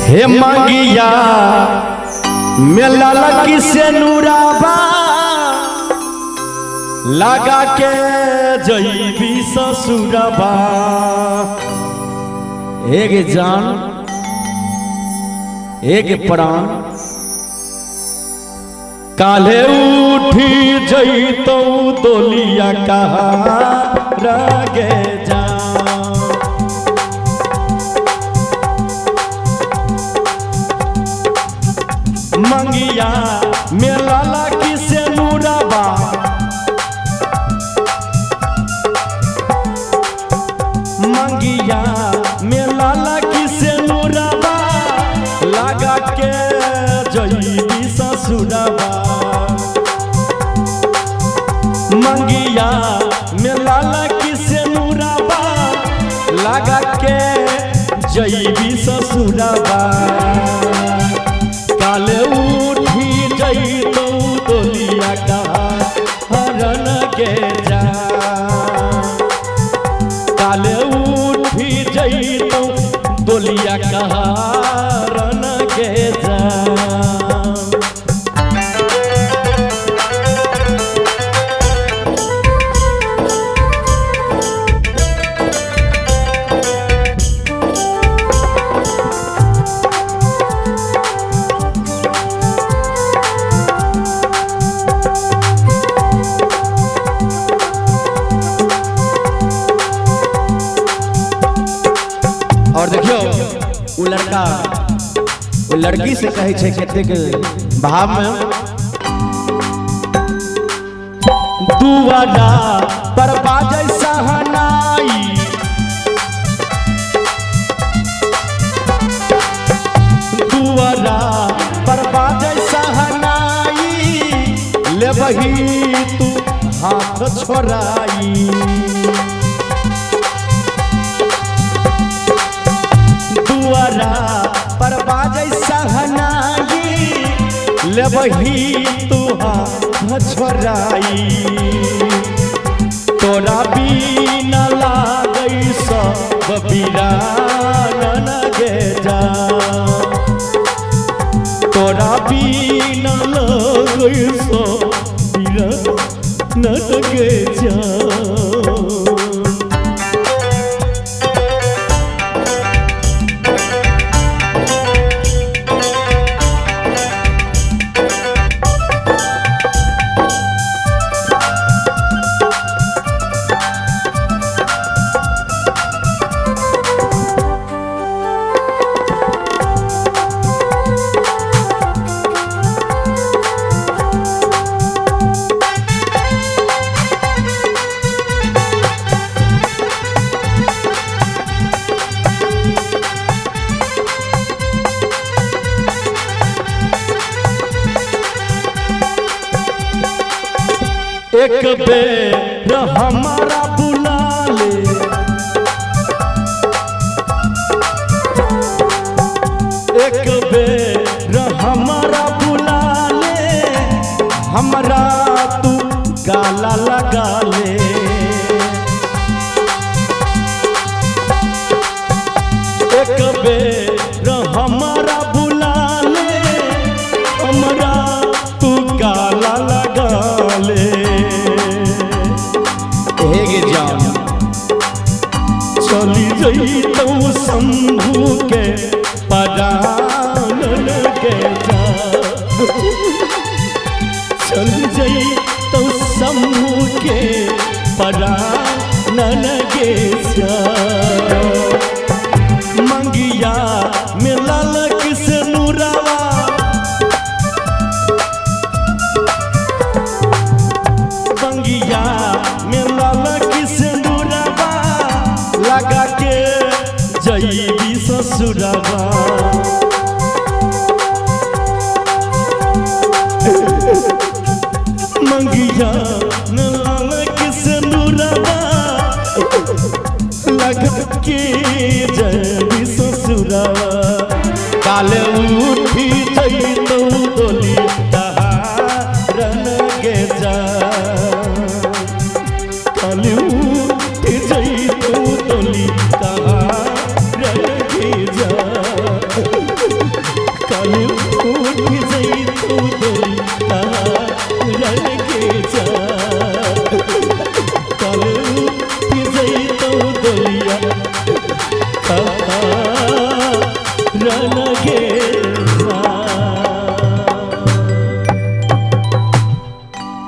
हे मंगिया मेला लगी से नूराबा लगा के जईबी ससुरबा। एक जान एक प्राण काले उठी जईतो दोलिया कहा रगे जा। मंगिया मेला लगी से नूराबा मंगिया मेला लगी से नूराबा लगा के जईबी ससुरबा। मंगिया मेला लगी से नूराबा लगा के जईबी ससुरबा। काले उठी जईतो दोलिया का हरण के जा। काले उठी जईतो दोलिया का हरण के जा। और देखियो वो लड़का वो लड़की से कहे छे कहते के भाव में दुआरा पर बाजै सहनाई दुआरा पर बाजै सहनाई ले बही तू हाथ छोड़ाई। दुआरा पर बाजै सहनाई ले बही तू हाथ छोड़ाई। तोरा बिना लागै सब वीरान गे जा। तोरा बिना लागै सब वीरान गे जा। एक बेर हमारा बुला ले एक बेर हमारा बुला ले हमरा तू गाला लगा ले। एक बेर हमारा बुला ले हमरा तू गाला लगा ले। चली जईतो शंभू के परान के जा। चली जईतो शंभू के परान के जा। मंगिया मेला लगी से नूराबा मंगिया मेला लगी से नूराबा लगा के जईबी ससुरबा। मंगिया मेला लगी से नूराबा लगा के जईबी ससुरबा। काले उठी जईतो दोलिया हरण के जा। काले उठी जईतो दोलिया हरण के जा। तू दुनिया रन के जा कल जई तो दुनिया रन के